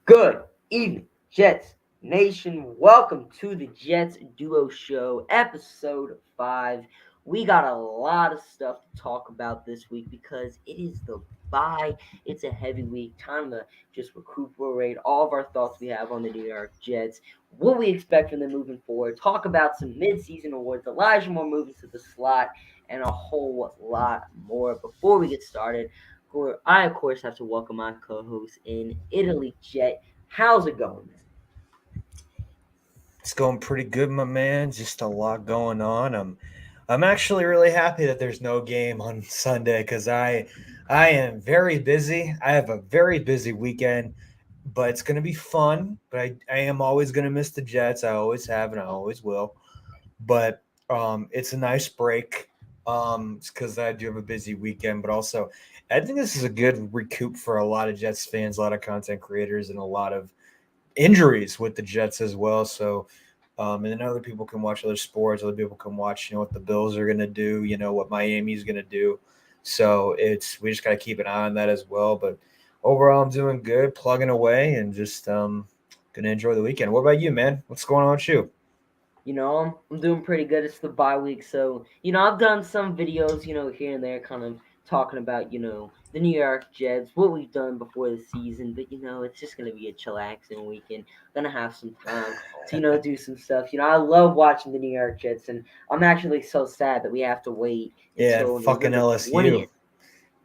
Good evening, Jets Nation. Welcome to the Jets Duo Show, episode 5. We got a lot of stuff to talk about this week because it is the bye. It's a heavy week. Time to just recuperate all of our thoughts we have on the New York Jets, what we expect from them moving forward, talk about some midseason awards, Elijah Moore moving to the slot, and a whole lot more. Before we get started, I, of course, have to welcome my co-host in Italy, Jet. How's it going, man? It's going pretty good, my man. Just a lot going on. I'm actually really happy that there's no game on Sunday because I am very busy. I have a very busy weekend, but it's gonna be fun. But I am always gonna miss the Jets. I always have and I always will. But it's a nice break. It's because I do have a busy weekend, but also I think this is a good recoup for a lot of Jets fans, a lot of content creators, and a lot of injuries with the Jets as well. So, and then other people can watch other sports. Other people can watch, what the Bills are going to do. What Miami's going to do. So we just got to keep an eye on that as well. But overall, I'm doing good, plugging away, and just gonna enjoy the weekend. What about you, man? What's going on with you? I'm doing pretty good. It's the bye week, so I've done some videos, here and there, kind of talking about, the New York Jets, what we've done before the season. But it's just gonna be a chillaxing weekend. Gonna have some time to, do some stuff. I love watching the New York Jets, and I'm actually so sad that we have to wait Yeah, until fucking November LSU. 20th.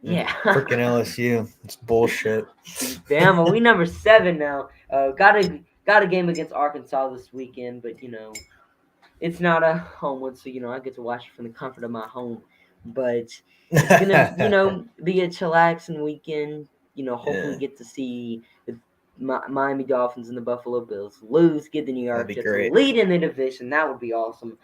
Yeah. Freaking LSU. It's bullshit. See, Bama, we number 7 now. Got a game against Arkansas this weekend, but it's not a home one, so I get to watch it from the comfort of my home. But it's gonna, be a chillaxing weekend. Hopefully Yeah, get to see the Miami Dolphins and the Buffalo Bills lose, get the New that'd York be Jets a great. lead in the division. That would be awesome.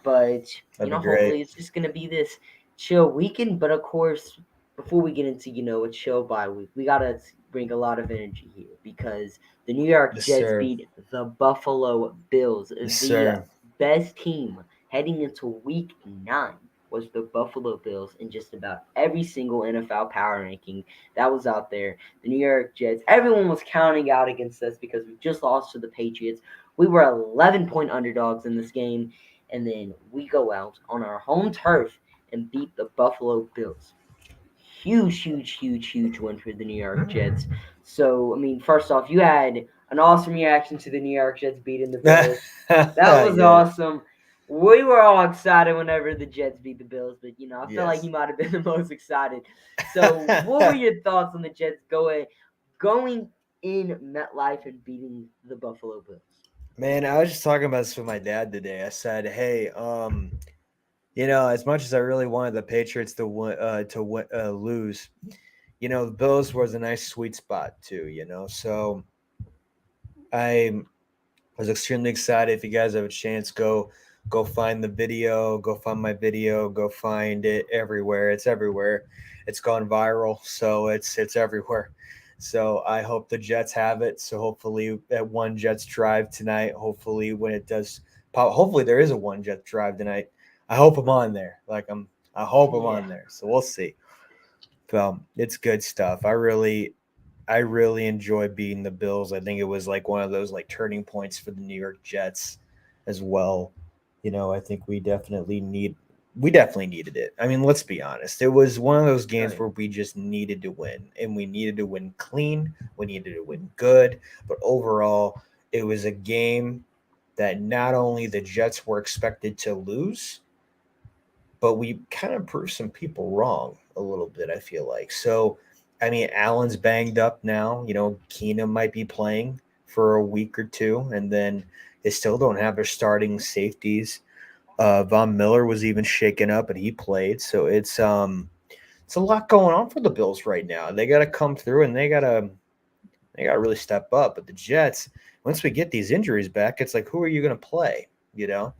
But That'd be great. hopefully it's just gonna be this chill weekend. But of course, before we get into a chill bye week, we gotta bring a lot of energy here because the New York Yes, Jets sir. beat the Buffalo Bills. Yes, The sir. best team heading into week 9 was the Buffalo Bills in just about every single NFL power ranking that was out there. The New York Jets, everyone was counting out against us because we just lost to the Patriots. We were 11-point underdogs in this game, and then we go out on our home turf and beat the Buffalo Bills. Huge, huge, huge, huge win for the New York Jets. So, I mean, first off, you had an awesome reaction to the New York Jets beating the Bills. That was Yeah. awesome. We were all excited whenever the Jets beat the Bills, but I feel like Yes. you might have been the most excited. So, what were your thoughts on the Jets going in MetLife and beating the Buffalo Bills? Man, I was just talking about this with my dad today. I said, "Hey, as much as I really wanted the Patriots lose, the Bills was a nice sweet spot too. So I was extremely excited. If you guys have a chance, go find the video, go find my video, go find it everywhere. It's everywhere. It's gone viral, so it's everywhere. So I hope the Jets have it. So hopefully at one Jets drive tonight. Hopefully when it does pop, hopefully there is a one Jets drive tonight. I hope I'm on there. I hope I'm Yeah. on there. So we'll see. It's good stuff. I really enjoy beating the Bills. I think it was like one of those like turning points for the New York Jets as well. I think we definitely needed it. I mean, let's be honest. It was one of those Oh, games yeah. where we just needed to win, and we needed to win clean. We needed to win good, but overall, it was a game that not only the Jets were expected to lose, but we kind of proved some people wrong a little bit, I feel like. So, I mean, Allen's banged up now. Keenum might be playing for a week or two, and then they still don't have their starting safeties. Von Miller was even shaken up, and he played. So it's a lot going on for the Bills right now. They got to come through, and they got to really step up. But the Jets, once we get these injuries back, it's like, who are you going to play? You know,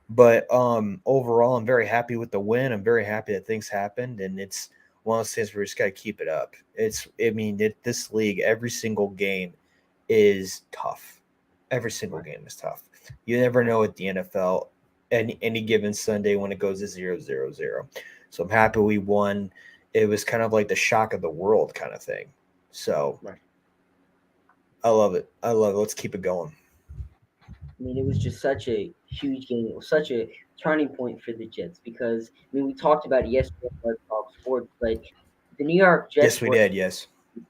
but overall, I'm very happy with the win. I'm very happy that things happened, and it's one of those things where we just got to keep it up. This league, every single game is tough. Every single Right. game is tough. You never Right. know at the NFL any given Sunday when it goes to 0-0-0. So I'm happy we won. It was kind of like the shock of the world kind of thing. So Right. I love it. I love it. Let's keep it going. I mean, it was just such a huge game. It was such a turning point for the Jets because I mean, we talked about it yesterday on Let's Talk Sports, but the New York Yes, Jets we were did. Yes,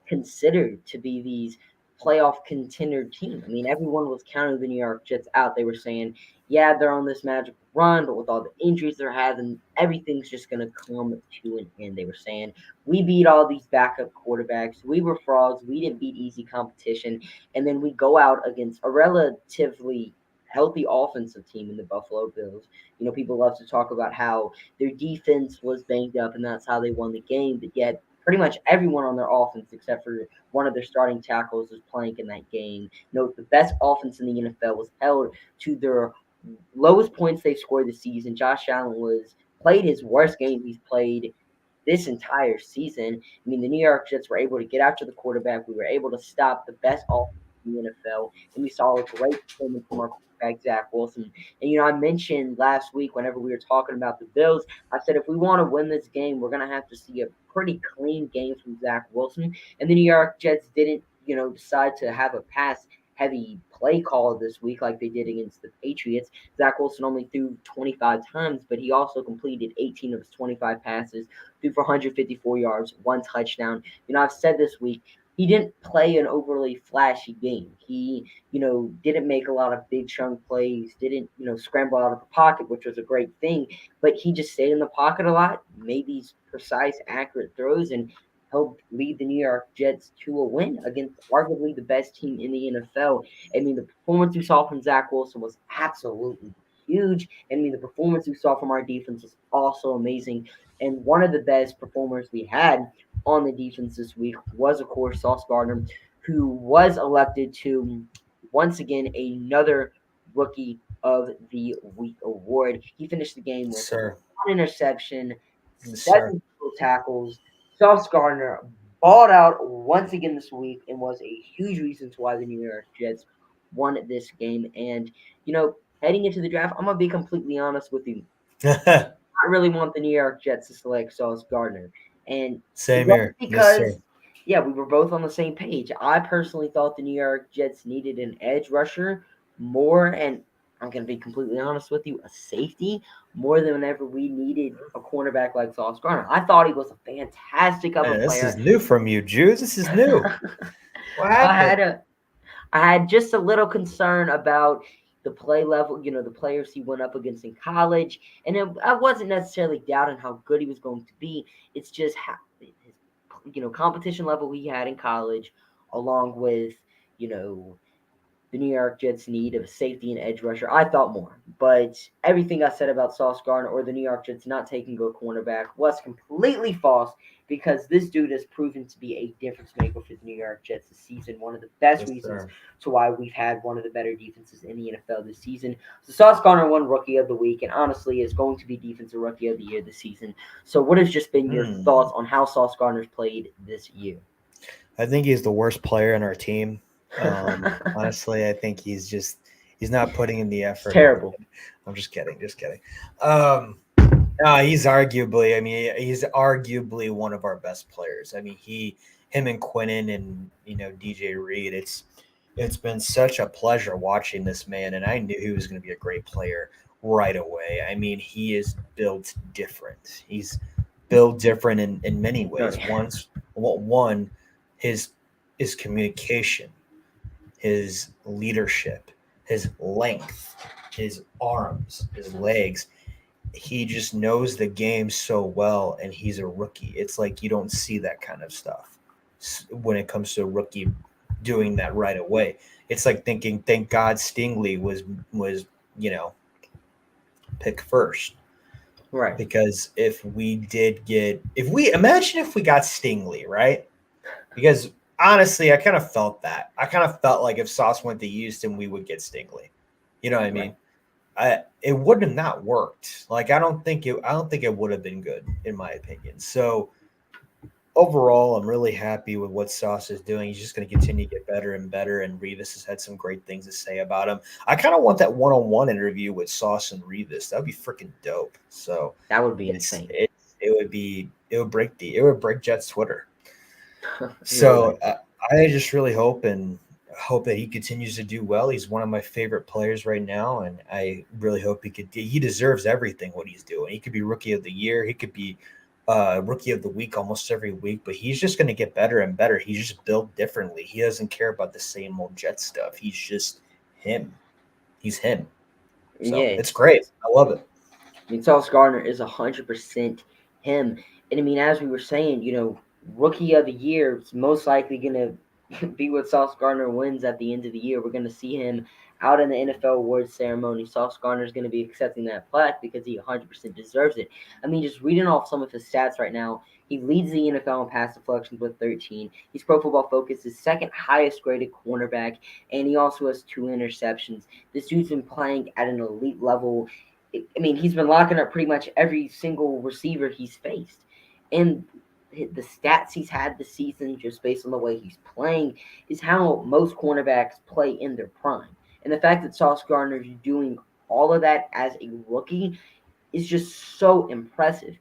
considered to be these playoff contender team. I mean, everyone was counting the New York Jets out. They were saying, yeah, they're on this magical run, but with all the injuries they're having, everything's just going to come to an end. They were saying, we beat all these backup quarterbacks. We were frauds. We didn't beat easy competition. And then we go out against a relatively healthy offensive team in the Buffalo Bills. You know, people love to talk about how their defense was banged up and that's how they won the game, but yet pretty much everyone on their offense except for one of their starting tackles was playing in that game. Note the best offense in the NFL was held to their lowest points they've scored this season. Josh Allen was played his worst game he's played this entire season. I mean, the New York Jets were able to get after the quarterback. We were able to stop the best offense in the NFL, and we saw a great performance from our quarterback Zach Wilson. And I mentioned last week whenever we were talking about the Bills, I said if we want to win this game, we're gonna have to see a pretty clean game from Zach Wilson. And the New York Jets didn't, decide to have a pass heavy play call this week like they did against the Patriots. Zach Wilson only threw 25 times, but he also completed 18 of his 25 passes, threw for 154 yards, one touchdown. I've said this week, he didn't play an overly flashy game. He, didn't make a lot of big chunk plays, didn't, scramble out of the pocket, which was a great thing, but he just stayed in the pocket a lot, made these precise, accurate throws, and helped lead the New York Jets to a win against arguably the best team in the NFL. I mean, the performance we saw from Zach Wilson was absolutely huge. I mean, the performance we saw from our defense was also amazing. And one of the best performers we had on the defense this week was, of course, Sauce Gardner, who was elected to once again another Rookie of the Week award. He finished the game yes, with sir. one interception, Yes, sir. 7 tackles. Sauce Gardner balled out once again this week and was a huge reason to why the New York Jets won this game. And, heading into the draft, I'm going to be completely honest with you. I really want the New York Jets to select Sauce Gardner. And it Same wasn't here. Yes, because, sir. yeah, we were both on the same page. I personally thought the New York Jets needed an edge rusher more, and I'm going to be completely honest with you, a safety more than whenever we needed a cornerback like Sauce Gardner. I thought he was a fantastic of a Man, this is player. new from you, Jude. This is new. What I happened? had a I had just a little concern about the play level, the players he went up against in college, and I wasn't necessarily doubting how good he was going to be. It's just how his, competition level he had in college, along with you know the New York Jets' need of a safety and edge rusher. I thought more, but everything I said about Sauce Gardner or the New York Jets not taking a cornerback was completely false because this dude has proven to be a difference maker for the New York Jets this season. One of the best Yes, reasons sir. to why we've had one of the better defenses in the NFL this season. So Sauce Gardner won Rookie of the Week, and honestly is going to be Defensive Rookie of the Year this season. So, what has just been your thoughts Hmm. on how Sauce Gardner's played this year? I think he's the worst player in our team. Honestly, I think he's not putting in the It's effort. terrible. I'm just kidding, just kidding. Um, no, he's arguably. I mean, he's arguably one of our best players. I mean, him, and Quinnen, and DJ Reed. It's been such a pleasure watching this man, and I knew he was going to be a great player right away. I mean, he is built different. He's built different in many No, ways. One, his his communication, his leadership, his length, his arms, his legs. He just knows the game so well, and he's a rookie. It's like you don't see that kind of stuff when it comes to a rookie doing that right away. It's like thinking, thank God Stingley was you know picked first, right. because if we imagine if we got Stingley, right? Because honestly, I kind of felt that. I kind of felt like if Sauce went to Houston, we would get Stingley. You know what I Right. mean? It wouldn't have not worked. Like I don't think it would have been good in my opinion. So overall, I'm really happy with what Sauce is doing. He's just going to continue to get better and better. And Revis has had some great things to say about him. I kind of want that one-on-one interview with Sauce and Revis. That would be freaking dope. So That would be it's insane. it it would break Jets Twitter. It really would. So I just really hope, and hope that he continues to do well. He's one of my favorite players right now, and I really hope he could. He deserves everything what he's doing. He could be rookie of the year. He could be rookie of the week almost every week. But he's just going to get better and better. He's just built differently. He doesn't care about the same old Jet stuff. He's just him. He's him. So Yeah, it's great. I love it. I mean, Sauce Gardner is 100% him. And I mean, as we were saying, rookie of the year is most likely going to be what Sauce Gardner wins at the end of the year. We're going to see him out in the NFL awards ceremony. Sauce Gardner is going to be accepting that plaque because he 100% deserves it. I mean, just reading off some of his stats right now, he leads the NFL in pass deflections with 13. He's Pro Football Focus's second highest graded cornerback, and he also has 2 interceptions. This dude's been playing at an elite level. I mean, he's been locking up pretty much every single receiver he's faced. And the stats he's had this season, just based on the way he's playing, is how most cornerbacks play in their prime. And the fact that Sauce Gardner is doing all of that as a rookie is just so impressive.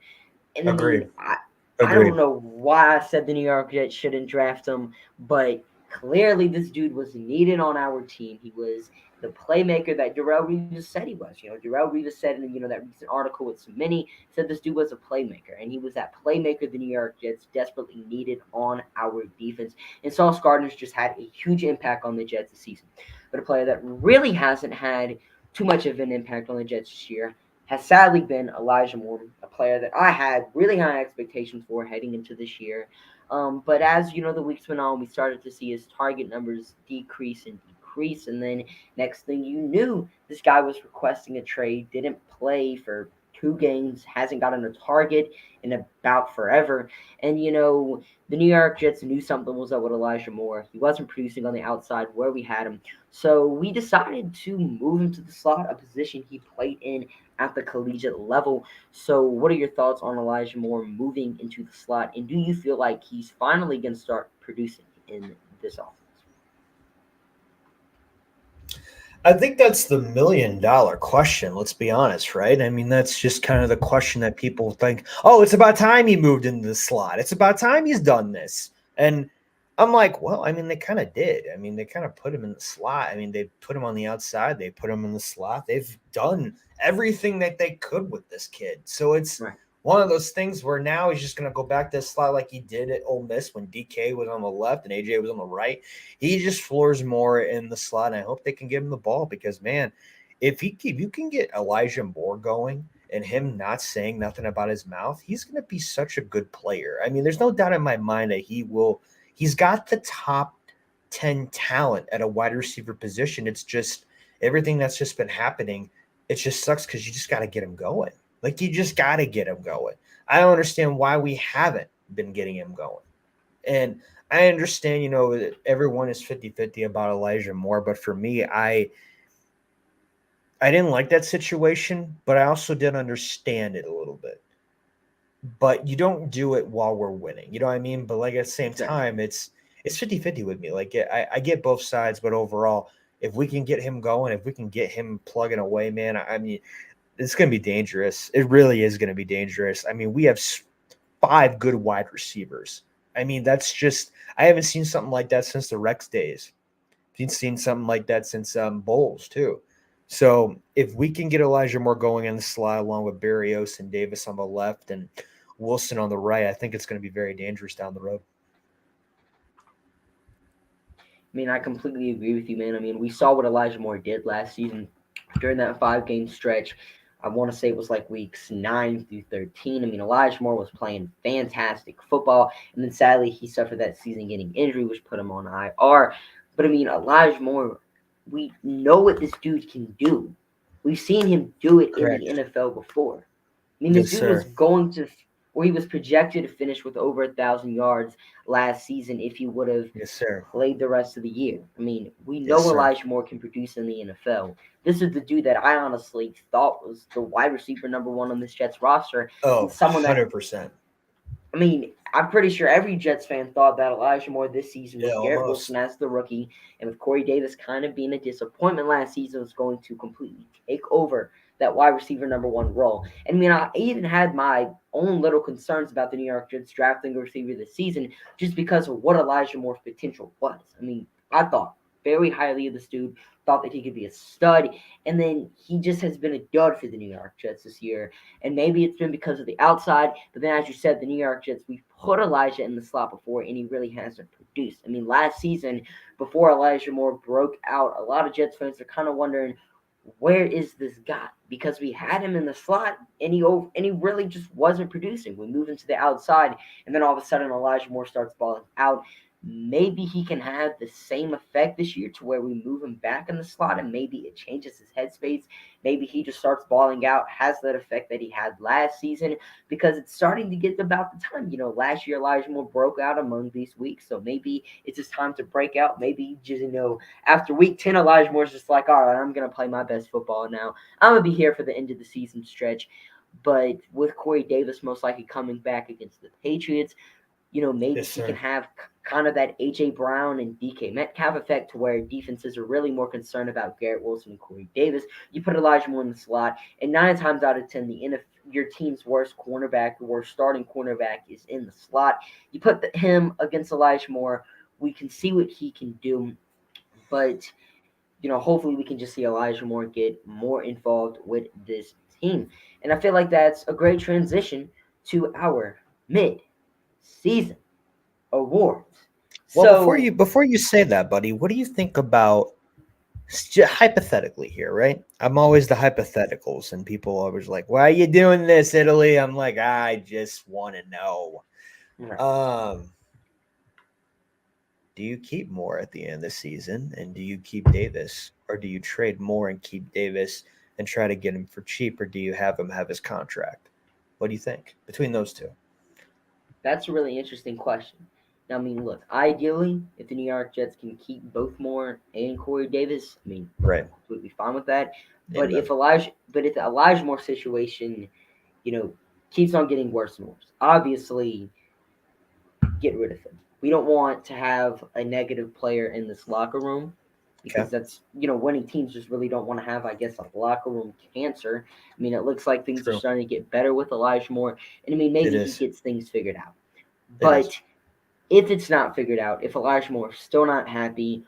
And I mean, Agreed. I don't Agreed. know why I said the New York Jets shouldn't draft him, but clearly this dude was needed on our team. He was the playmaker that Darrell Reeves said he was. Darrell Reeves said in that recent article with Many said this dude was a playmaker, and he was that playmaker the New York Jets desperately needed on our defense. And Sauce Gardner's just had a huge impact on the Jets this season. But a player that really hasn't had too much of an impact on the Jets this year has sadly been Elijah Moore, a player that I had really high expectations for heading into this year. But as the weeks went on, we started to see his target numbers decrease and decrease, and then next thing you knew, this guy was requesting a trade, didn't play for 2 games, hasn't gotten a target in about forever. And the New York Jets knew something was up with Elijah Moore. He wasn't producing on the outside where we had him. So we decided to move him to the slot, a position he played in at the collegiate level. So, what are your thoughts on Elijah Moore moving into the slot? And do you feel like he's finally going to start producing in this offense? I think that's the $1 million question. Let's be honest, right? I mean, that's just kind of the question that people think, oh, it's about time he moved into the slot. It's about time he's done this. And I'm like, well, I mean, they kind of did. I mean, they kind of put him in the slot. I mean, they put him on the outside, they put him in the slot. They've done everything that they could with this kid. So it's Right. one of those things where now he's just going to go back to the slot like he did at Ole Miss when DK was on the left and AJ was on the right. He just floors more in the slot, and I hope they can give him the ball because, man, if you can get Elijah Moore going and him not saying nothing about his mouth, he's going to be such a good player. I mean, there's no doubt in my mind that he will. He's got the top 10 talent at a wide receiver position. It's just everything that's just been happening. It just sucks because you just got to get him going. Like, you just got to get him going. I don't understand why we haven't been getting him going. And I understand, that everyone is 50-50 about Elijah Moore, but for me, I didn't like that situation, but I also didn't understand it a little bit. But you don't do it while we're winning. You know what I mean? But like at the same Exactly. time, it's 50-50 with me. Like I get both sides, but overall, if we can get him going, if we can get him plugging away, man, I mean, it's going to be dangerous. It really is going to be dangerous. I mean, we have 5 good wide receivers. I mean, that's just I haven't seen something like that since the Rex days. I've seen something like that since Bowles too. So if we can get Elijah Moore going in the slot along with Barrios and Davis on the left and Wilson on the right, I think it's going to be very dangerous down the road. I mean, I completely agree with you, man. I mean, we saw what Elijah Moore did last season during that 5 game stretch. I want to say it was like weeks 9 through 13. I mean, Elijah Moore was playing fantastic football, and then sadly he suffered that season-getting injury, which put him on IR. But I mean, Elijah Moore, we know what this dude can do. We've seen him do it in the Correct. NFL before. I mean, this Yes, dude was sir. going to, or he was projected to finish with over 1,000 yards last season if he would have Yes, sir. played the rest of the year. I mean, we Yes, know sir. Elijah Moore can produce in the NFL. This is the dude that I honestly thought was the wide receiver #1 on this Jets roster, and Oh, someone that 100%. I mean, I'm pretty sure every Jets fan thought that Elijah Moore this season Yeah, with Garrett Wilson almost. as the rookie and with Corey Davis kind of being a disappointment last season was going to completely take over that wide receiver #1 role. And I mean, I even had my own little concerns about the New York Jets drafting a receiver this season just because of what Elijah Moore's potential was. I mean, I thought very highly of this dude, thought that he could be a stud, and then he just has been a dud for the New York Jets this year. And maybe it's been because of the outside, but then as you said, the New York Jets, we've put Elijah in the slot before, and he really hasn't produced. I mean, last season, before Elijah Moore broke out, a lot of Jets fans are kind of wondering, where is this guy? Because we had him in the slot, and he really just wasn't producing. We move into the outside, and then all of a sudden Elijah Moore starts balling out. Maybe he can have the same effect this year to where we move him back in the slot, and maybe it changes his headspace. Maybe he just starts balling out, has that effect that he had last season, because it's starting to get about the time. Last year Elijah Moore broke out among these weeks, so maybe it's his time to break out. Maybe just after week 10, Elijah Moore's just like, all right, I'm going to play my best football now. I'm going to be here for the end of the season stretch. But with Corey Davis most likely coming back against the Patriots, maybe Yes, he can sir. have kind of that A.J. Brown and DK Metcalf effect to where defenses are really more concerned about Garrett Wilson and Corey Davis. You put Elijah Moore in the slot, and 9 times out of 10, your team's worst cornerback, or starting cornerback, is in the slot. You put him against Elijah Moore, we can see what he can do. But hopefully we can just see Elijah Moore get more involved with this team. And I feel like that's a great transition to our mid-season awards. Well, So, before you say that, buddy, what do you think about hypothetically here, right? I'm always the hypotheticals, and people always like, "Why are you doing this, Italy?" I'm like, I just want to know. right, Um, do you keep Moore at the end of the season, and do you keep Davis, or do you trade Moore and keep Davis and try to get him for cheap, or do you have him have his contract? What do you think between those two? that's a really interesting question. Now, I mean, look, ideally, if the New York Jets can keep both Moore and Corey Davis, I mean, look, I'm Right. completely fine with that. But Amen. if the Elijah Moore situation, you know, keeps on getting worse and worse, obviously, get rid of him. We don't want to have a negative player in this locker room, because Okay. that's, winning teams just really don't want to have, I guess, a locker room cancer. I mean, it looks like things are True. starting to get better with Elijah Moore, and I mean, It maybe he is. gets things figured out. It is. But if it's not figured out, if Elijah Moore is still not happy,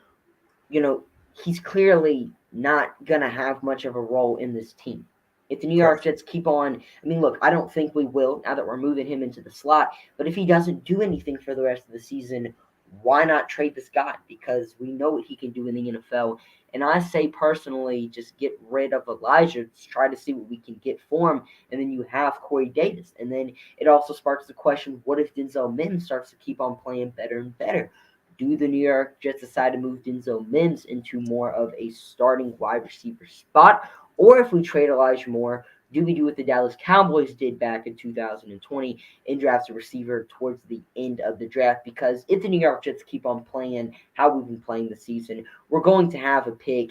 you know, he's clearly not going to have much of a role in this team. If the New York Correct. Jets keep on, I mean, look, I don't think we will now that we're moving him into the slot, but if he doesn't do anything for the rest of the season, why not trade this guy? Because we know what he can do in the NFL. And I say personally, just get rid of Elijah, try to see what we can get for him, and then you have Corey Davis. And then it also sparks the question, what if Denzel Mims starts to keep on playing better and better? Do the New York Jets decide to move Denzel Mims into more of a starting wide receiver spot? Or if we trade Elijah Moore, do we do what the Dallas Cowboys did back in 2020 and draft a receiver towards the end of the draft? Because if the New York Jets keep on playing how we've been playing this season, we're going to have a pick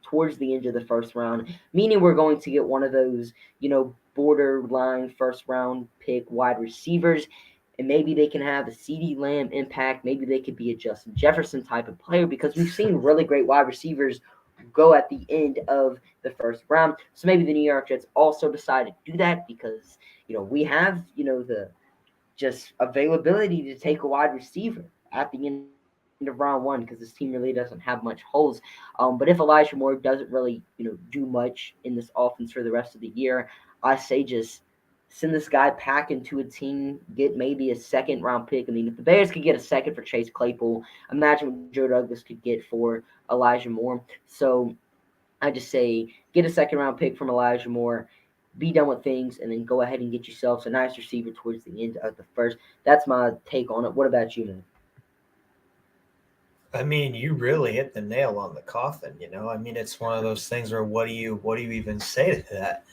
towards the end of the first round, meaning we're going to get one of those, borderline first round pick wide receivers, and maybe they can have a CD Lamb impact. Maybe they could be a Justin Jefferson type of player, because we've seen really great wide receivers go at the end of the first round. So maybe the New York Jets also decide to do that, because we have the just availability to take a wide receiver at the end of round one, because this team really doesn't have much holes. But if Elijah Moore doesn't really, do much in this offense for the rest of the year, I say just send this guy back into a team, get maybe a second round pick. I mean, if the Bears could get a second for Chase Claypool, imagine what Joe Douglas could get for Elijah Moore. So I just say get a second round pick from Elijah Moore, be done with things, and then go ahead and get yourselves a nice receiver towards the end of the first. That's my take on it. What about you, man? I mean, you really hit the nail on the coffin. I mean, it's one of those things where what do you even say to that?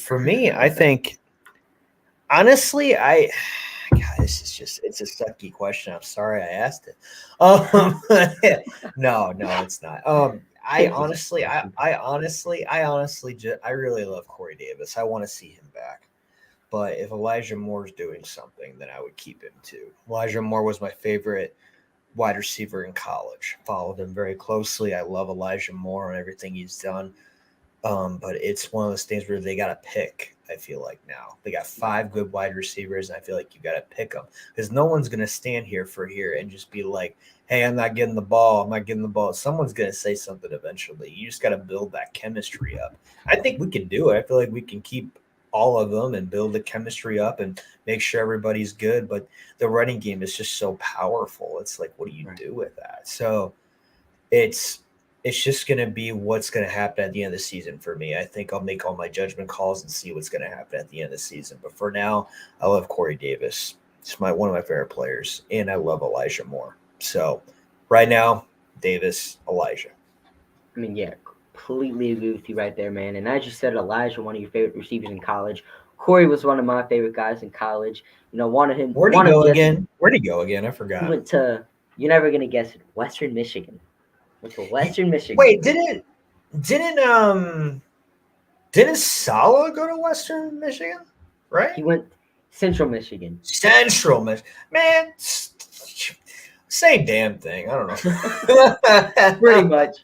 For me, I think honestly, God, this is just it's a sucky question. I'm sorry I asked it. Um, no, it's not. It's a trick question. I really love Corey Davis. I want to see him back. But if Elijah Moore's doing something, then I would keep him too. Elijah Moore was my favorite wide receiver in college. Followed him very closely. I love Elijah Moore and everything he's done. But it's one of those things where they got to pick. I feel like now they got five good wide receivers, and I feel like you got to pick them because no one's gonna stand here and just be like, "Hey, I'm not getting the ball. I'm not getting the ball." Someone's gonna say something eventually. You just got to build that chemistry up. I think we can do it. I feel like we can keep all of them and build the chemistry up and make sure everybody's good. But the running game is just so powerful. It's like, what do you Right. do with that? So it's it's just going to be what's going to happen at the end of the season for me. I think I'll make all my judgment calls and see what's going to happen at the end of the season. But for now, I love Corey Davis. He's one of my favorite players, and I love Elijah Moore. So right now, Davis, Elijah. I mean, yeah, completely agree with you right there, man. And as you said, Elijah, one of your favorite receivers in college. Corey was one of my favorite guys in college. Where'd he Wanted go just again? Where'd he go again? I he forgot. went to, you're never gonna guess it, Western Michigan. Went to He, Western Michigan. wait, didn't didn't Sala go to Western Michigan? Right? He went Central Michigan. Central Michigan. Man, same damn thing. I don't Pretty know. much.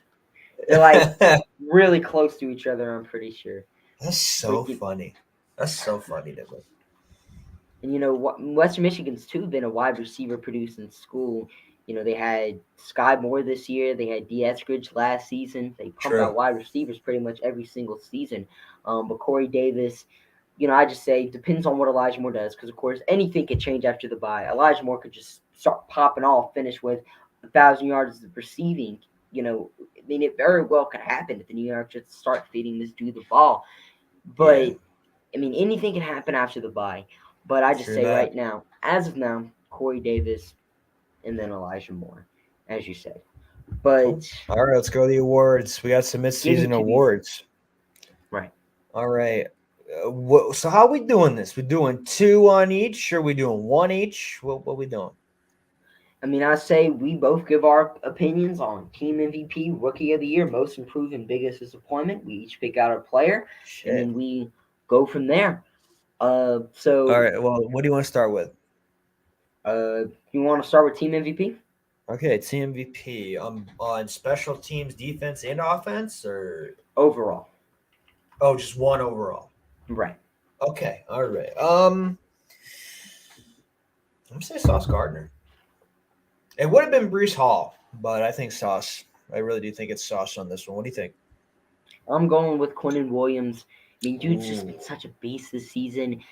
They're like really close to each other, I'm pretty sure. That's so But you, funny. That's so funny to me. and Western Michigan's too been a wide receiver producing school. They had Sky Moore this year. They had D. Eskridge last season. They pump True. out wide receivers pretty much every single season. But Corey Davis, I just say depends on what Elijah Moore does, because of course anything could change after the bye. Elijah Moore could just start popping off, finish with 1,000 yards of receiving. I mean, it very well could happen if the New York Jets start feeding this dude the ball. Yeah. But I mean, anything can happen after the bye. But I just True say that. right now, as of now, Corey Davis and then Elijah Moore, as you said. But Cool. All right, let's go to the awards. We got some get mid-season into these. awards. Right. All right. So how we doing this? We doing two on each, or we doing one each? What we doing? I mean, I say we both give our opinions on team MVP, rookie of the year, most improved, and biggest disappointment. We each pick out a player, and Shit. then we go from there. All So right. Well, what do you want to start with? uh, you want to start with team MVP Okay, team MVP. On special teams, defense, and offense, or overall? oh, just one overall. Right. Okay. All right. Let me say Sauce Gardner. It would have been Brees Hall, but I think Sauce. I really do think it's Sauce on this one. What do you think? I'm going with Quinnen Williams. I mean, dude's just Ooh, been such a beast this season.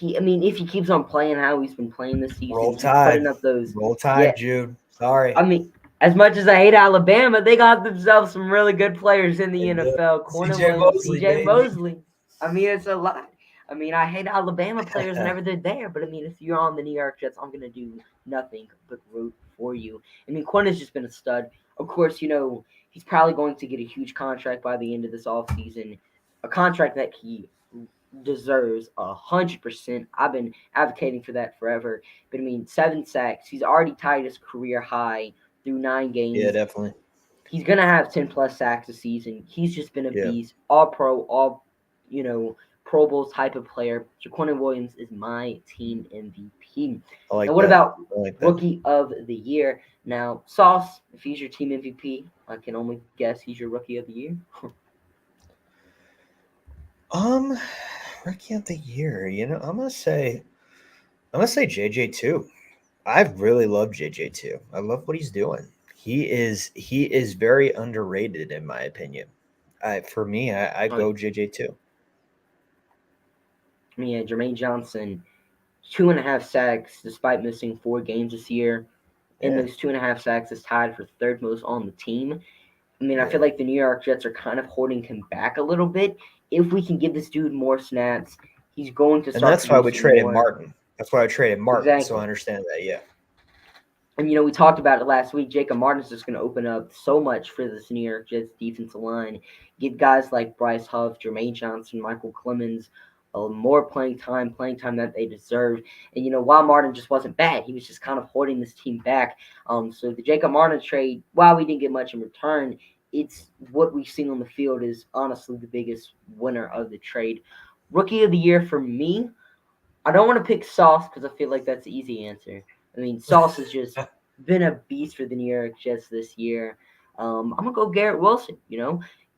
I mean, if he keeps on playing how he's been playing this roll season, he's putting Tide. up those. Roll Yeah, Tide, Jude. Sorry. I mean, as much as I hate Alabama, they got themselves some really good players in the And NFL. Quinnen CJ Williams, Mosley, C.J. baby. Mosley. I mean, it's a lot. I mean, I hate Alabama players whenever they're there, but I mean, if you're on the New York Jets, I'm gonna do nothing but root for you. I mean, Quinnen's just been a stud. Of course, he's probably going to get a huge contract by the end of this offseason, a contract that he deserves 100%. I've been advocating for that forever. But I mean, 7 sacks. He's already tied his career high through 9 games. Yeah, definitely. He's gonna have 10 plus sacks a season. He's just been a Yeah, beast. All pro, all Pro Bowl type of player. Jaquan Williams is my team MVP. I Now, like what that. about I like that. rookie of the year? Now, Sauce, if he's your team MVP, I can only guess he's your rookie of the year. Um, Rookie of the year. I'm gonna say JJ too. I really love JJ too. I love what he's doing. He is very underrated in my opinion. For me, I Oh, yeah. go JJ too. I mean, yeah, Jermaine Johnson, 2.5 sacks despite missing 4 games this year. And Yeah, those 2.5 sacks is tied for third most on the team. I mean, I yeah. feel like the New York Jets are kind of holding him back a little bit. If we can give this dude more snaps, he's going to And start that's why we producing traded more. Martin. That's why I traded Martin. So I Exactly. understand that. Yeah, And we talked about it last week. Jacob Martin's just going to open up so much for this New York Jets defensive line. Get guys like Bryce Huff, Jermaine Johnson, Michael Clemens, more playing time that they deserve. And while Martin just wasn't bad, he was just kind of holding this team back. So the Jacob Martin trade, while we didn't get much in return, it's what we've seen on the field is honestly the biggest winner of the trade. Rookie of the year for me, I don't want to pick Sauce because I feel like that's the easy answer. I mean, Sauce has just been a beast for the New York Jets this year. I'm gonna go Garrett Wilson.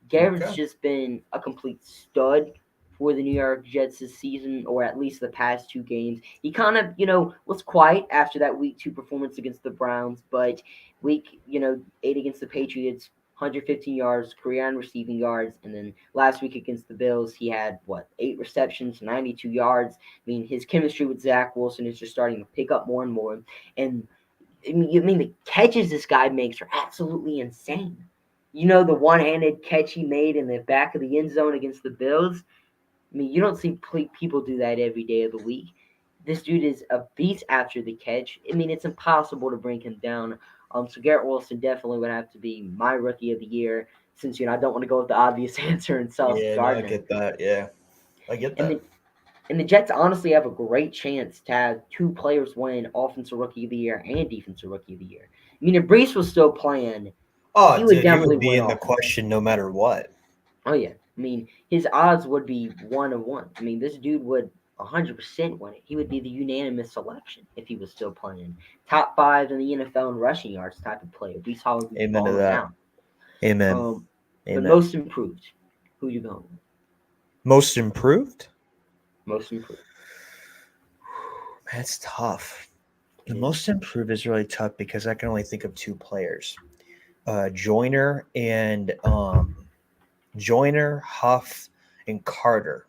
Garrett's Okay. just been a complete stud for the New York Jets this season, or at least the past two games. He kind of, was quiet after that week two performance against the Browns, but week, eight against the Patriots, 115 yards, career on receiving yards, and then last week against the Bills, he had what, 8 receptions, 92 yards. I mean, his chemistry with Zach Wilson is just starting to pick up more and more, and I mean, the catches this guy makes are absolutely insane. The one-handed catch he made in the back of the end zone against the Bills. I mean, you don't see people do that every day of the week. This dude is a beast after the catch. I mean, it's impossible to bring him down. So Garrett Wilson definitely would have to be my rookie of the year, since I don't want to go with the obvious answer and Sauce Yeah, no, I Gardner. get that. Yeah, I get And that. the and the Jets honestly have a great chance to have two players win Offensive Rookie of the Year and Defensive Rookie of the Year. I mean, if Brees was still playing, he Oh, would dude, he definitely would be win in the Offensive. question no matter what. Oh yeah, I mean his odds would be 1 of 1. I mean this dude would 100% win it. He would be the unanimous selection if he was still playing. Top five in the NFL in rushing yards type of player. Brees Hall would be Amen to balling that. out. Amen. Um, but Amen. most improved. Who you going with? Most improved? Most improved. That's tough. The It is. most improved is really tough because I can only think of two players. Joyner and Joyner, Huff, and Carter,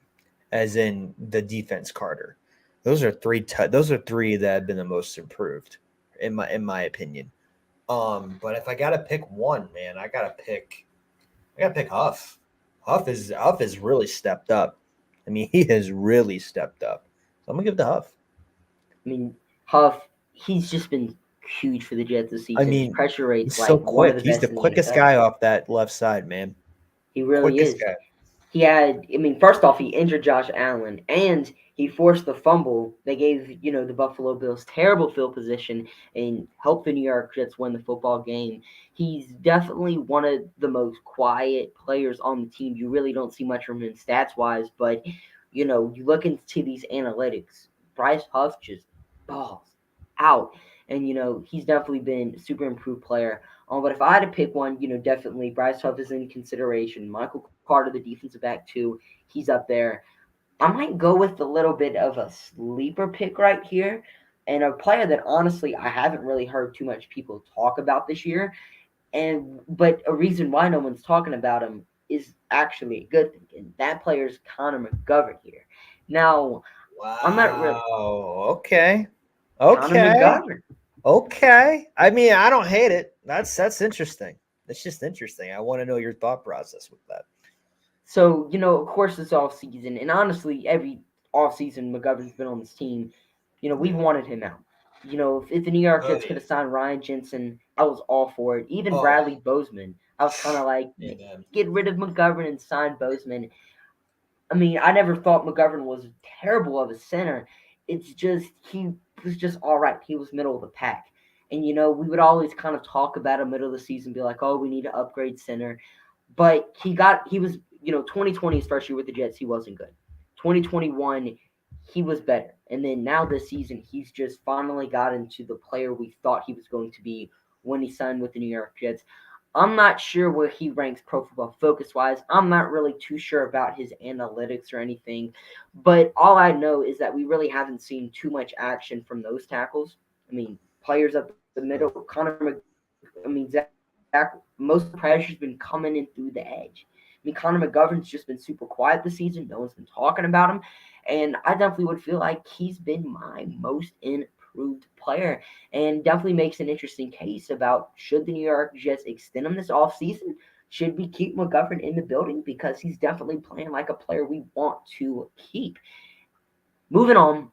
as in the defense Carter. Those are those are three that have been the most improved, in my opinion. But if I gotta pick one, man, I gotta pick Huff. Huff has really stepped up. I mean, he has really stepped up. So I'm gonna give it to Huff. I mean Huff. He's just been huge for the Jets this I season. His mean, pressure he's rate's so like one of quick. the He's the best in the quickest NFL. guy off that left side, man. He really Quickest is. guy. He had, I mean, first off, he injured Josh Allen and he forced the fumble. They gave, the Buffalo Bills terrible field position and helped the New York Jets win the football game. He's definitely one of the most quiet players on the team. You really don't see much from him stats wise, but, you look into these analytics. Bryce Huff just balls out. And, he's definitely been a super improved player. But if I had to pick one, definitely Bryce Huff is in consideration. Michael Carter, the defensive back too, he's up there. I might go with a little bit of a sleeper pick right here, and a player that honestly I haven't really heard too much people talk about this year. And but a reason why no one's talking about him is actually a good thing, and that player is Connor McGovern here. Now, I'm not really Wow. Okay. Connor Okay. McGovern. Okay. I mean, I don't hate it. That's interesting. It's just interesting. I want to know your thought process with that. So, of course, it's off season, and honestly, every off season McGovern's been on this team. We Yeah. wanted him out. If the New York Oh Jets could yeah. have signed Ryan Jensen, I was all for it. Even Oh Bradley Bozeman, I was kind of like, yeah, man. get rid of McGovern and sign Bozeman. I mean, I never thought McGovern was terrible of a center. It's just he was just all right. He was middle of the pack. And we would always kind of talk about him middle of the season, be like, "Oh, we need to upgrade center." But he was 2020 his first year with the Jets, he wasn't good. 2021 he was better. And then now this season he's just finally got into the player we thought he was going to be when he signed with the New York Jets. I'm not sure where he ranks Pro Football Focus wise. I'm not really too sure about his analytics or anything, but all I know is that we really haven't seen too much action from those tackles. I mean, players up the middle, Zach. Most of the pressure's been coming in through the edge. I mean, Connor McGovern's just been super quiet this season. No one's been talking about him, and I definitely would feel like he's been my most improved player and definitely makes an interesting case about should the New York Jets extend him this offseason? Should we keep McGovern in the building? Because he's definitely playing like a player we want to keep. Moving on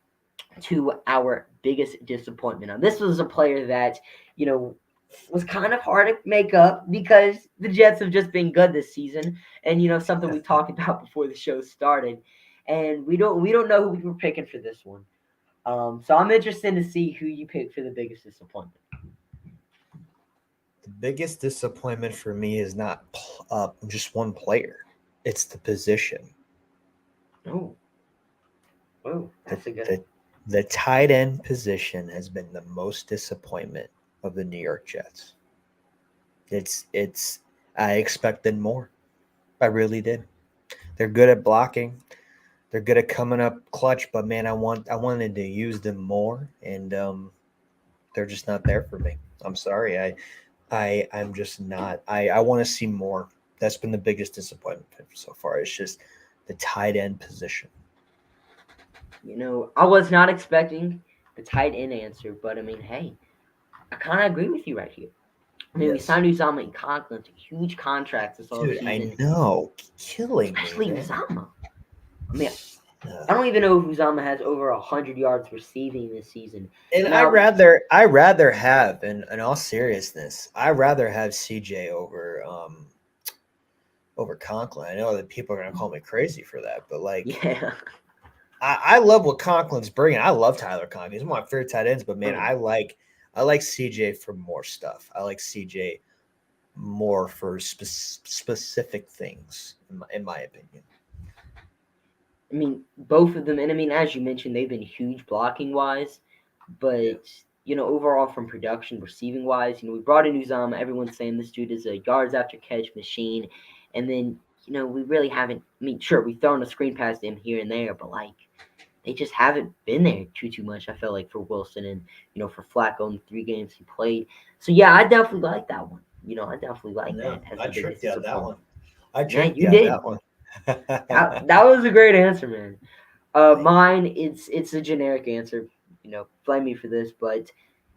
to our biggest disappointment. Now, this was a player that, you know, was kind of hard to make up because the Jets have just been good this season, and something we talked about before the show started, and we don't know who we were picking for this one. So I'm interested to see who you pick for the biggest disappointment. The biggest disappointment for me is not just one player; it's the position. Oh, oh, The, that's a good. the the tight end position has been the most disappointment of the New York Jets. It's I expected more. I really did. They're good at blocking. They're good at coming up clutch, but man, I wanted to use them more, and they're just not there for me. I'm sorry. I'm just not. I want to see more. That's been the biggest disappointment so far. It's just the tight end position. I was not expecting the tight end answer, but I mean, hey, I kind of agree with you right here. I mean, we Yes, signed Uzama and Conklin to huge contracts this dude. I offseason, know, killing me, especially man. Uzama. I mean, Uh, I don't even know if Uzama has over 100 yards receiving this season. and Now, I rather have in all seriousness, I rather have CJ over Conklin. I know that people are gonna call me crazy for that, but like yeah, I love what Conklin's bringing. I love Tyler Conklin. He's one of my favorite tight ends. But man, mm. I like CJ for more stuff. I like CJ more for specific things, in my opinion. I mean, both of them, and I mean, as you mentioned, they've been huge blocking wise, Yeah. but overall from production, receiving wise, we brought in Uzama. Everyone's saying this dude is a yards after catch machine, and then we really haven't. I mean, sure, we've thrown a screen past him here and there, but like they just haven't been there too much. I felt like for Wilson and for Flacco in the 3 games he played. So yeah, I definitely like that one. I definitely like No, that as I the biggest tricked you on that one. disappointment. I Yeah, tricked you you on did. that one. That was a great answer, man. Thank you. Mine, it's a generic answer. Blame me for this, but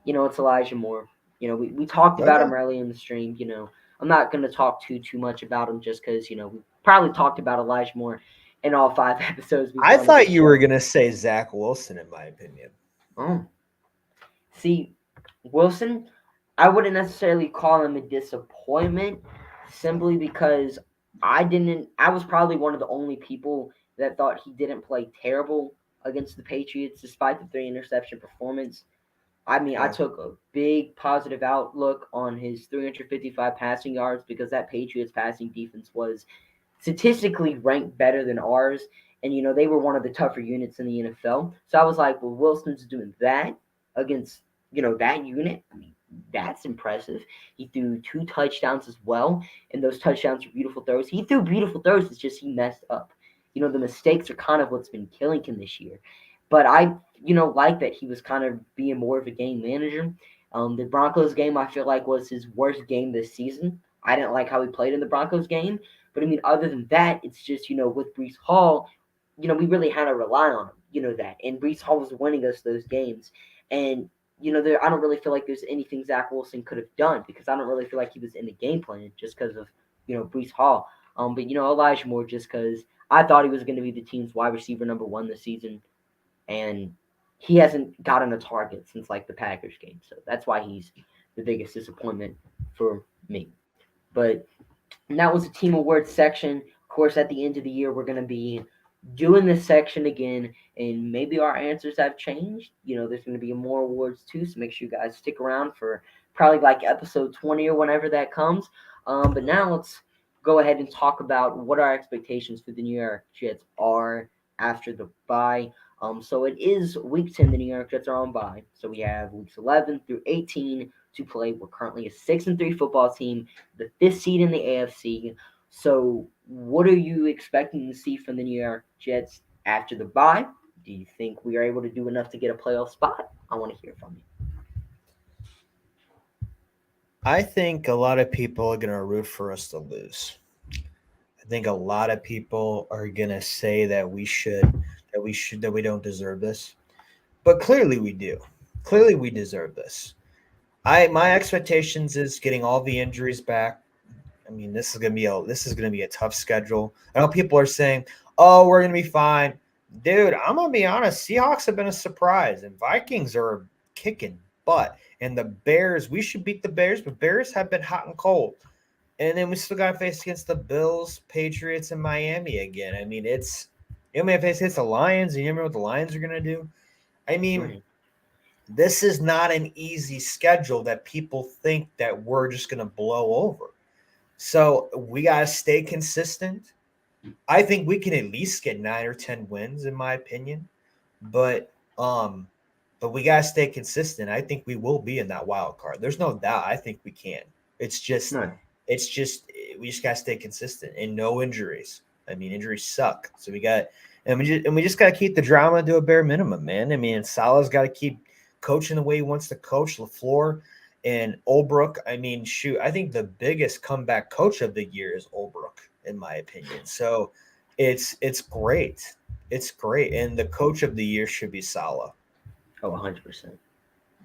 it's Elijah Moore. We talked about Okay. him early in the stream. I'm not gonna talk too much about him just because we probably talked about Elijah Moore in all 5 episodes we've I done of thought this you were show. gonna say Zach Wilson, in my opinion. Oh, see, Wilson, I wouldn't necessarily call him a disappointment simply because I was probably one of the only people that thought he didn't play terrible against the Patriots despite the 3 interception performance. I mean, I Yeah. took a big positive outlook on his 355 passing yards because that Patriots passing defense was statistically ranked better than ours. And, they were one of the tougher units in the NFL. So I was like, well, Wilson's doing that against, that unit. I mean, that's impressive. He threw 2 touchdowns as well. And those touchdowns were beautiful throws. He threw beautiful throws. It's just he messed up. The mistakes are kind of what's been killing him this year. But I, like that he was kind of being more of a game manager. The Broncos game, I feel like, was his worst game this season. I didn't like how he played in the Broncos game. But I mean, other than that, it's just with Brees Hall, we really had to rely on him. That, and Brees Hall was winning us those games, and I don't really feel like there's anything Zach Wilson could have done because I don't really feel like he was in the game plan just because of Brees Hall. But Elijah Moore just because I thought he was going to be the team's wide receiver number 1 this season, and he hasn't gotten a target since like the Packers game, so that's why he's the biggest disappointment for me. But and that was the team awards section. Of course, at the end of the year, we're going to be doing this section again, and maybe our answers have changed. There's going to be more awards too, so make sure you guys stick around for probably like episode 20 or whenever that comes. But now let's go ahead and talk about what our expectations for the New York Jets are after the bye. So it is week 10. The New York Jets are on bye. So we have weeks 11 through 18 to play. We're currently a 6-3 football team, the 5th seed in the AFC. So, what are you expecting to see from the New York Jets after the bye? Do you think we are able to do enough to get a playoff spot? I want to hear from you. I think a lot of people are gonna root for us to lose. I think a lot of people are gonna say that we don't deserve this, but clearly we do. Clearly we deserve this. I my expectations is getting all the injuries back. I mean, this is gonna be a tough schedule. I know people are saying, "Oh, we're gonna be fine." Dude, I'm gonna be honest. Seahawks have been a surprise, and Vikings are kicking butt. And the Bears, we should beat the Bears, but Bears have been hot and cold. And then we still got to face against the Bills, Patriots, and Miami again. I mean, have to face against the Lions, and you remember what the Lions are gonna do? I mean, Right. this is not an easy schedule that people think that we're just gonna blow over. So we got to stay consistent. I think we can at least get 9 or 10 wins, in my opinion. But um, but we got to stay consistent. I think we will be in that wild card. There's no doubt. I think we can. It's just, No. it's just we just gotta stay consistent and no injuries. I mean, injuries suck, so we just gotta keep the drama to a bare minimum, man. I mean, Salah's got to keep coaching the way he wants to coach. LaFleur and Olbrook. I mean, shoot, I think the biggest comeback coach of the year is Olbrook, in my opinion. So it's great. It's great, and the coach of the year should be Salah. Oh, 100%.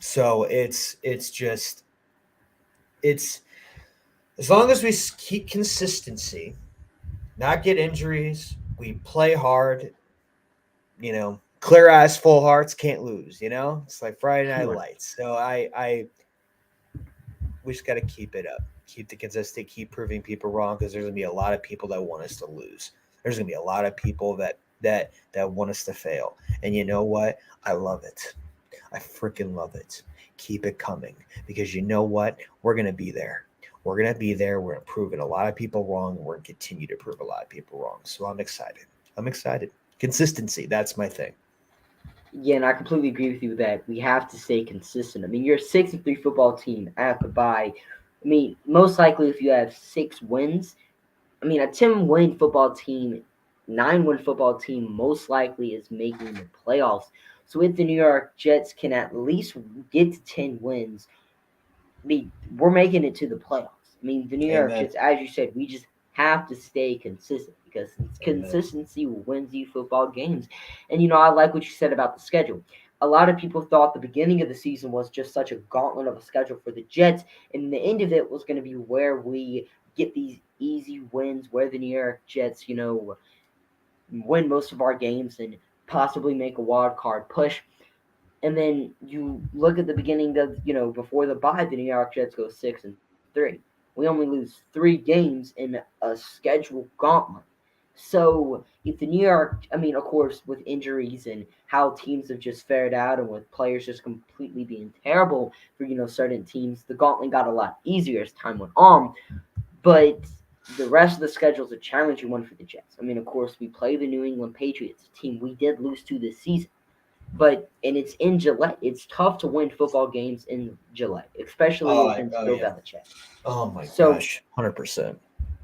So it's as long as we keep consistency, not get injuries, we play hard, clear eyes, full hearts, can't lose, It's like Friday Night Right. Lights. So I we just got to keep it up, keep the consistency, keep proving people wrong because there's gonna be a lot of people that want us to lose. There's gonna be a lot of people that want us to fail, and you know what? I love it. I freaking love it. Keep it coming because you know what? We're gonna be there. We're gonna be there. We're gonna prove a lot of people wrong. We're gonna continue to prove a lot of people wrong. So I'm excited. I'm excited. Consistency. That's my thing. Yeah, and I completely agree with you that we have to stay consistent. I mean, you're a 6-3 football team at the bye. I mean, most likely if you have 6 wins, I mean, a 10-win football team, 9-win football team most likely is making the playoffs. So if the New York Jets can at least get to 10 wins, I mean, we're making it to the playoffs. I mean, the New York Amen. Jets, as you said, we just have to stay consistent because Amen. consistency wins you football games. And, I like what you said about the schedule. A lot of people thought the beginning of the season was just such a gauntlet of a schedule for the Jets, and the end of it was going to be where we get these easy wins, where the New York Jets, win most of our games and possibly make a wild card push. And then you look at the beginning of before the bye, the New York Jets go 6-3. We only lose 3 games in a schedule gauntlet. So if the New York, I mean, of course, with injuries and how teams have just fared out, and with players just completely being terrible for certain teams, the gauntlet got a lot easier as time went on. But the rest of the schedule is a challenging one for the Jets. I mean, of course, we play the New England Patriots, a team we did lose to this season. And it's in Gillette. It's tough to win football games in Gillette, especially against Oh Bill yeah. Belichick. Oh my So gosh. 100%.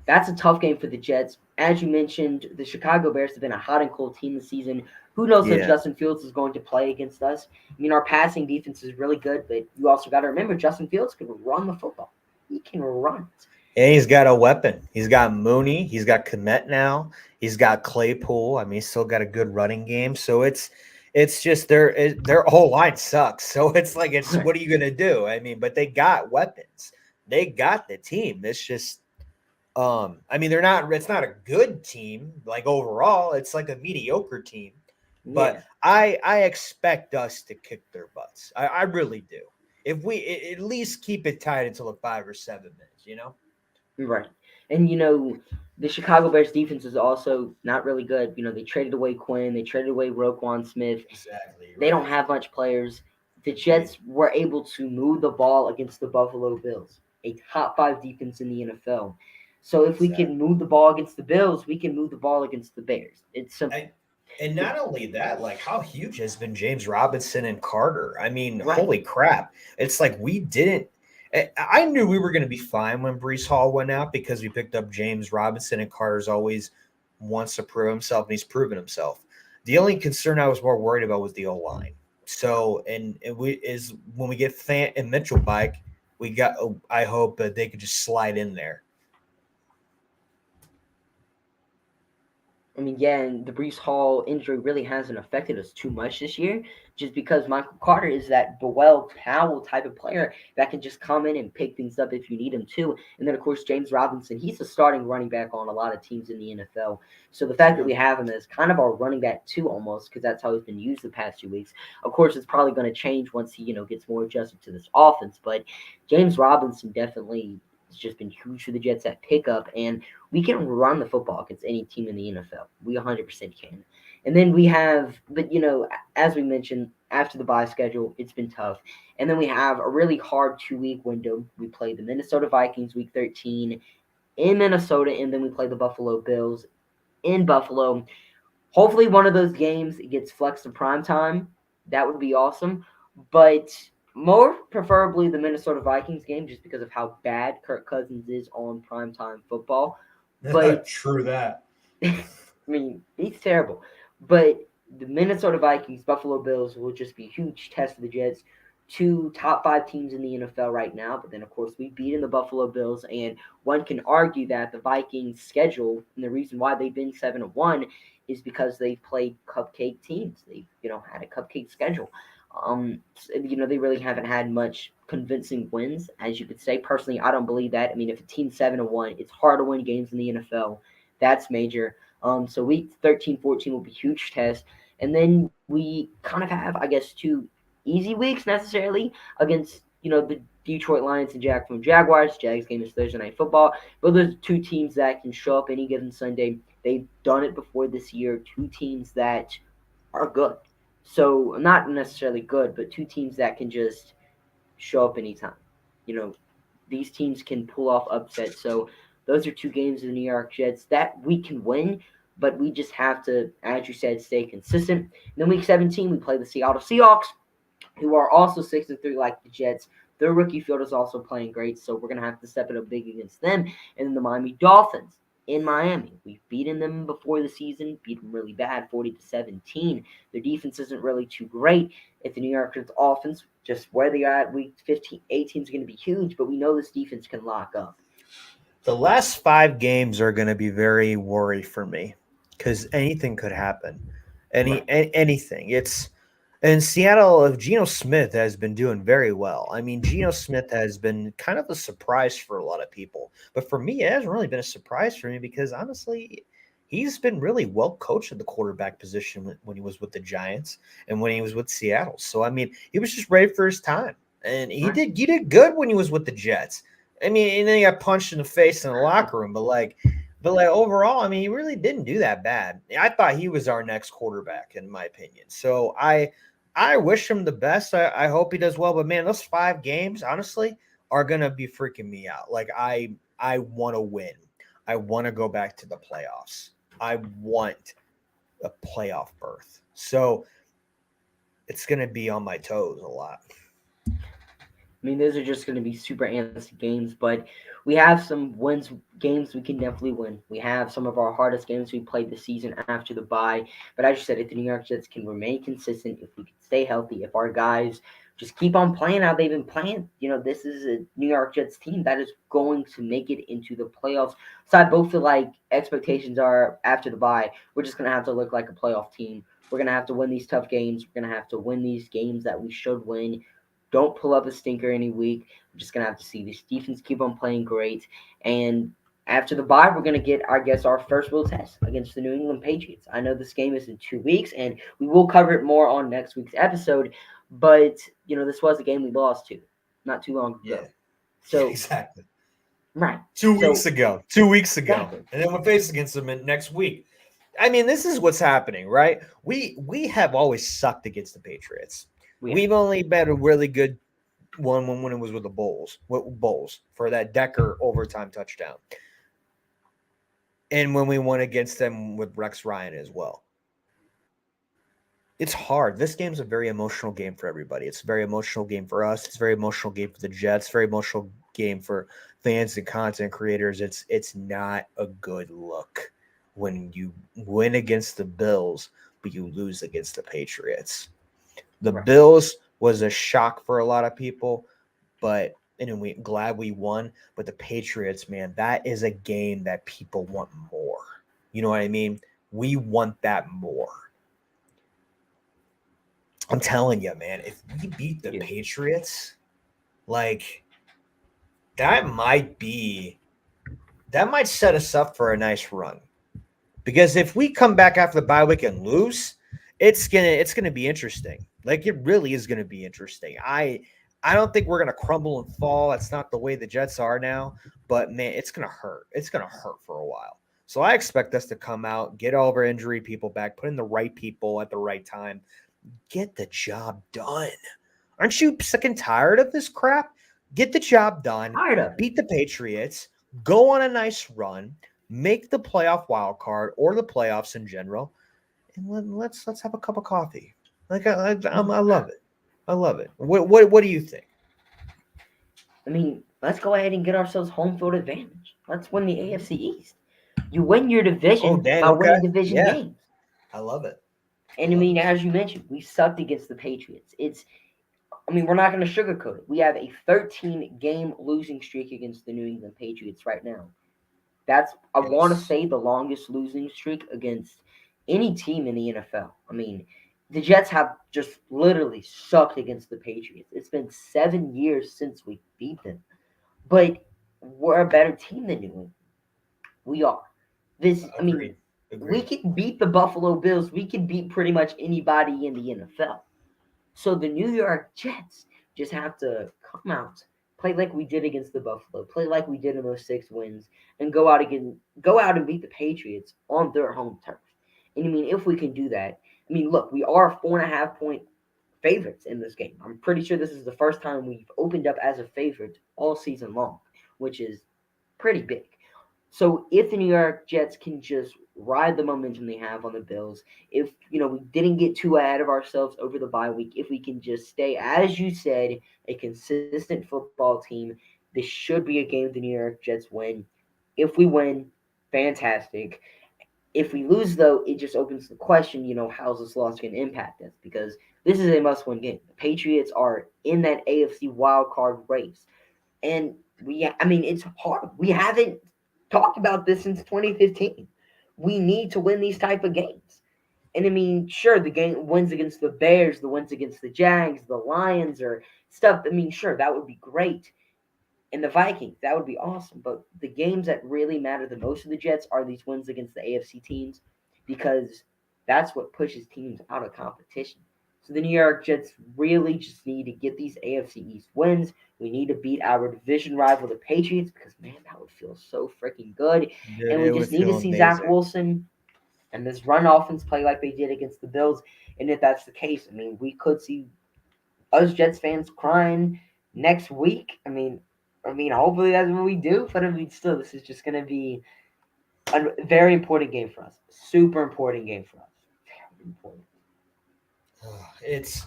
that's a tough game for the Jets. As you mentioned, the Chicago Bears have been a hot and cold team this season. Who knows how Yeah. Justin Fields is going to play against us? I mean, our passing defense is really good, but you also got to remember Justin Fields can run the football. He can run it. And he's got a weapon. He's got Mooney. He's got Komet now. He's got Claypool. I mean, he's still got a good running game. So it's just their whole line sucks. So it's what are you gonna do? I mean, but they got weapons. They got the team. It's just I mean, they're not. It's not a good team like overall. It's like a mediocre team. But Yeah, I expect us to kick their butts. I really do. If we at least keep it tight until the 5 or 7 minutes. right. And the Chicago Bears defense is also not really good. They traded away Quinn, they traded away Roquan Smith. Exactly They don't right. have much players. The They Jets were able to move the ball against the Buffalo Bills, a top 5 defense in the NFL. So if we can exactly. move the ball against the Bills, we can move the ball against the Bears. It's simple. I, and The, not only that, like how huge has been James Robinson and Carter? I mean, right. holy crap! It's like we didn't. I knew we were going to be fine when Brees Hall went out because we picked up James Robinson and Carter's always wants to prove himself and he's proven himself. The only concern I was more worried about was the O line. So and we is when we get Fant and Mitchell back, we got. I hope that they could just slide in there. I mean, yeah, and the Brees Hall injury really hasn't affected us too much this year, just because Michael Carter is that Bewell Powell type of player that can just come in and pick things up if you need him to. And then, of course, James Robinson, he's a starting running back on a lot of teams in the NFL. So the fact that True. we have him as kind of our running back too, almost, because that's how he's been used the past 2 weeks. Of course, it's probably going to change once he, gets more adjusted to this offense. But James Robinson definitely has just been huge for the Jets at pickup, and we can run the football against any team in the NFL. We 100% can. And then we have, but as we mentioned, after the bye schedule, it's been tough. And then we have a really hard 2 week window. We play the Minnesota Vikings week 13 in Minnesota, and then we play the Buffalo Bills in Buffalo. Hopefully, one of those games gets flexed to prime time. That would be awesome. But More preferably the Minnesota Vikings game, just because of how bad Kirk Cousins is on primetime football. But True that. I mean, he's terrible. But the Minnesota Vikings, Buffalo Bills will just be a huge test for the Jets. Two top five teams in the NFL right now. But then, of course, we beat in the Buffalo Bills, and one can argue that the Vikings' schedule and the reason why they've been 7-1 is because they've played cupcake teams. They've had a cupcake schedule. They really haven't had much convincing wins, as you could say. Personally, I don't believe that. I mean, if a team's 7-1, it's hard to win games in the NFL. That's major. So week 13, 14 will be a huge test. And then we kind of have, I guess, two easy weeks necessarily against, the Detroit Lions and Jacksonville Jaguars. Jags game is Thursday Night Football. But those are two teams that can show up any given Sunday. They've done it before this year. Two teams that are good. So not necessarily good, but two teams that can just show up anytime. You know, these teams can pull off upsets. So those are two games of the New York Jets that we can win, but we just have to, as you said, stay consistent. And then week 17, we play the Seattle Seahawks, who are also 6-3 like the Jets. Their rookie field is also playing great, so we're gonna have to step it up big against them. And then the Miami Dolphins in Miami. We've beaten them before the season, beat them really bad, 40-17. Their defense isn't really too great. If the New York Jets offense, just where they are at week 15, 18 is going to be huge, but we know this defense can lock up. The last 5 games are going to be very worry for me because anything could happen. Right. Anything. It's in Seattle. Geno Smith has been doing very well. I mean, Geno Smith has been kind of a surprise for a lot of people, but for me, it hasn't really been a surprise for me because honestly, he's been really well coached at the quarterback position when he was with the Giants and when he was with Seattle. So I mean, he was just ready for his time, and he Right. did good when he was with the Jets. I mean, and then he got punched in the face in the locker room, but overall, I mean, he really didn't do that bad. I thought he was our next quarterback, in my opinion. So I wish him the best. I hope he does well. But man, those 5 games, honestly, are gonna be freaking me out. Like I want to win. I want to go back to the playoffs. I want a playoff berth. So it's gonna be on my toes a lot. I mean, those are just going to be super analytic games, but we have some wins games we can definitely win. We have some of our hardest games we played this season after the bye. But as you said, if the New York Jets can remain consistent, if we can stay healthy, if our guys just keep on playing how they've been playing, this is a New York Jets team that is going to make it into the playoffs. So I both feel like expectations are after the bye, we're just going to have to look like a playoff team. We're going to have to win these tough games. We're going to have to win these games that we should win. Don't pull up a stinker any week. We're just gonna have to see this defense keep on playing great. And after the bye, we're gonna get, I guess, our first real test against the New England Patriots. I know this game is in 2 weeks, and we will cover it more on next week's episode. But this was a game we lost to not too long Yeah. ago. Yeah, So exactly. right. 2 weeks So ago. 2 weeks ago. exactly. And then we'll face against them next week. I mean, this is what's happening, right? We have always sucked against the Patriots. We have. We've only been a really good one when it was with the Bulls for that Decker overtime touchdown, and when we won against them with Rex Ryan as well. It's hard. This game's a very emotional game for everybody. It's a very emotional game for us. It's a very emotional game for the Jets. Very emotional game for fans and content creators. It's not a good look when you win against the Bills, but you lose against the Patriots. The Right. Bills was a shock for a lot of people, but and we glad we won. But the Patriots, man, that is a game that people want more. You know what I mean? We want that more. I'm telling you, man, if we beat the Yeah. Patriots, like that might be that might set us up for a nice run. Because if we come back after the bye week and lose, it's gonna be interesting. Like it really is gonna be interesting. I don't think we're gonna crumble and fall. That's not the way the Jets are now. But man, it's gonna hurt. It's gonna hurt for a while. So I expect us to come out, get all of our injury people back, put in the right people at the right time, get the job done. Aren't you sick and tired of this crap? Get the job done, Tired of it. beat the Patriots, go on a nice run, make the playoff wild card or the playoffs in general, and let's have a cup of coffee. Like I love it. I love it. What do you think? I mean, let's go ahead and get ourselves home field advantage. Let's win the AFC East. You win your Oh, division dang. by Okay. winning division Yeah, games. I love it. I And I love mean, it. as you mentioned, we sucked against the Patriots. I mean, we're not going to sugarcoat it. We have a 13 game losing streak against the New England Patriots right now. That's, I want to Yes. say, the longest losing streak against any team in the NFL. I mean, the Jets have just literally sucked against the Patriots. It's been 7 years since we beat them, but we're a better team than New England. We are. I mean, Agreed. we Agreed. can beat the Buffalo Bills. We can beat pretty much anybody in the NFL. So the New York Jets just have to come out, play like we did against the Buffalo, play like we did in those 6 wins, and go out and beat the Patriots on their home turf. And I mean, if we can do that, I mean, look, we are 4.5 point favorites in this game. I'm pretty sure this is the first time we've opened up as a favorite all season long, which is pretty big. So if the New York Jets can just ride the momentum they have on the Bills, if we didn't get too ahead of ourselves over the bye week, if we can just stay, as you said, a consistent football team, this should be a game the New York Jets win. If we win, fantastic. If we lose, though, it just opens the question, how's this loss going to impact us? Because this is a must-win game. The Patriots are in that AFC wild card race. And I mean, it's hard. We haven't talked about this since 2015. We need to win these type of games. And I mean, sure, the game wins against the Bears, the wins against the Jags, the Lions, or stuff. I mean, sure, that would be great. And the Vikings, that would be awesome. But the games that really matter the most to the Jets are these wins against the AFC teams because that's what pushes teams out of competition. So the New York Jets really just need to get these AFC East wins. We need to beat our division rival, the Patriots, because man, that would feel so freaking good. Dude, And we it would just need to feel see Zach amazing. Wilson and this run offense play like they did against the Bills. And if that's the case, I mean, we could see us Jets fans crying next week. I mean, hopefully that's what we do. But I mean, still, this is just going to be a very important game for us. Super important game for us. Very important. It's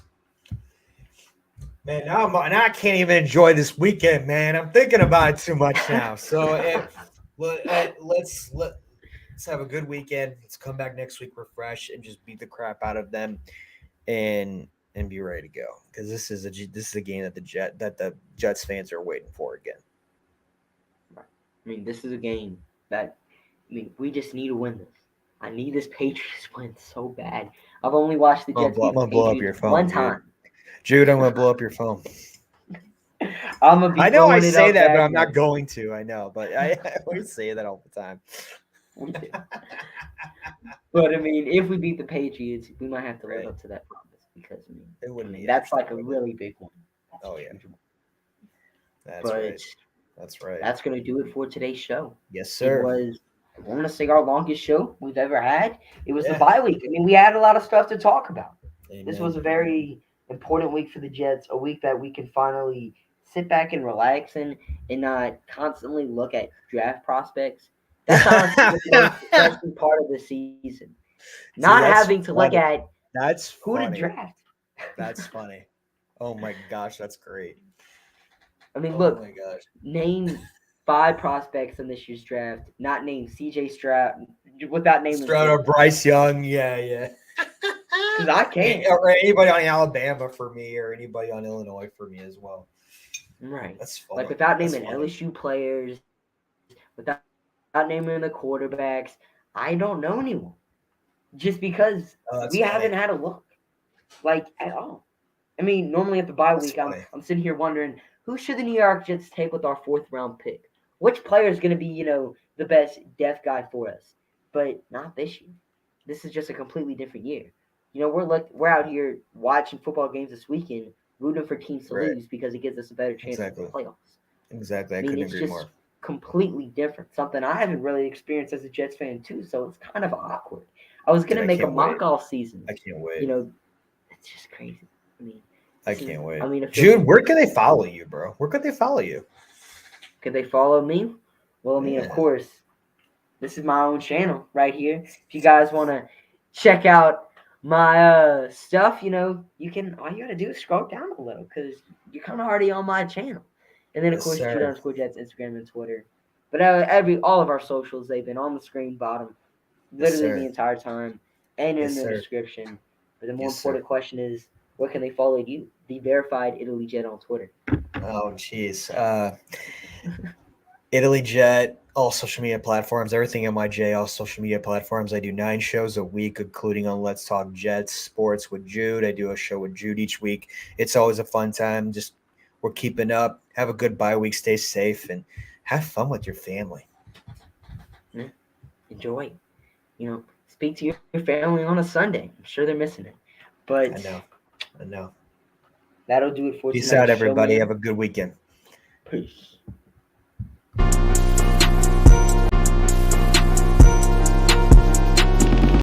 man, now I can't even enjoy this weekend, man. I'm thinking about it too much now. So let's have a good weekend. Let's come back next week refreshed and just beat the crap out of them and be ready to go because this is a game that the Jets fans are waiting for again. Right. I mean, this is a game that we just need to win this. I need this Patriots win so bad. I've only watched the Jets I'm beat the gonna blow up Patriots your phone, one Jude. time. Jude, I'm gonna blow up your phone. I'm gonna be I know I blowing it say up that, but bad I'm not next. going to. I know, but I always say that all the time. We do. But I mean, if we beat the Patriots, we might have to live Right. up to that promise because It I wouldn't mean need that's anything, like a would it? really big one. That's Oh a yeah, huge one. that's But right. That's right. that's gonna do it for today's show. Yes, It sir. was, I want to say, our longest show we've ever had. It was the Yeah. bye week. I mean, we had a lot of stuff to talk about. This was Amen. a very important week for the Jets. A week that we can finally sit back and relax and not constantly look at draft prospects. That's honestly the most refreshing part of the season. Not See, having that's to look funny. at That's who to funny. draft. That's funny. Oh my gosh, that's great. I mean, Oh look, my gosh. name 5 prospects in this year's draft. Not name CJ Stroud without naming Stroud 4. or Bryce Young, yeah, yeah. Because I can't. Or anybody on Alabama for me, or anybody on Illinois for me as well. Right. That's Like funny. without That's naming funny. LSU players, without naming the quarterbacks, I don't know anyone. Just because we Oh, haven't that's had a funny. look. Like at all. I mean, normally at the bye week, That's funny. I'm sitting here wondering who should the New York Jets take with our 4th round pick? Which player is going to be, the best depth guy for us? But not this year. This is just a completely different year. We're out here watching football games this weekend, rooting for teams to Right. lose because it gives us a better chance at the Exactly. playoffs. Exactly. I I mean, couldn't it's agree more. just completely different. Something I haven't really experienced as a Jets fan too, so it's kind of awkward. I was Dude, gonna I make a can't wait. mock all season. I can't You wait. know, it's just crazy. I mean, I this is. can't I wait. mean, it feels Jude, where can they amazing. follow you, bro? Where could they follow you? Could they follow me? Well, I mean, of Yeah. course, this is my own channel right here. If you guys want to check out my stuff, you can all you gotta do is scroll down a little because you're kind of already on my channel. And then of Yes, course Jude sir. underscore Jets Instagram and Twitter. But all of our socials they've been on the screen bottom Yes, literally the sir. entire time and in Yes, the sir. description. But the more Yes, sir. important question is where can they follow you? The verified Italy Jet on Twitter. Oh, jeez. Italy Jet, all social media platforms, everything MYJ, all social media platforms. I do 9 shows a week, including on Let's Talk Jets Sports with Jude. I do a show with Jude each week. It's always a fun time. Just we're keeping up. Have a good bye week. Stay safe and have fun with your family. Yeah, enjoy. Speak to your family on a Sunday. I'm sure they're missing it. But I know. I know. that'll do it for Peace tonight's out, show, everybody. man. Have a good weekend. Peace.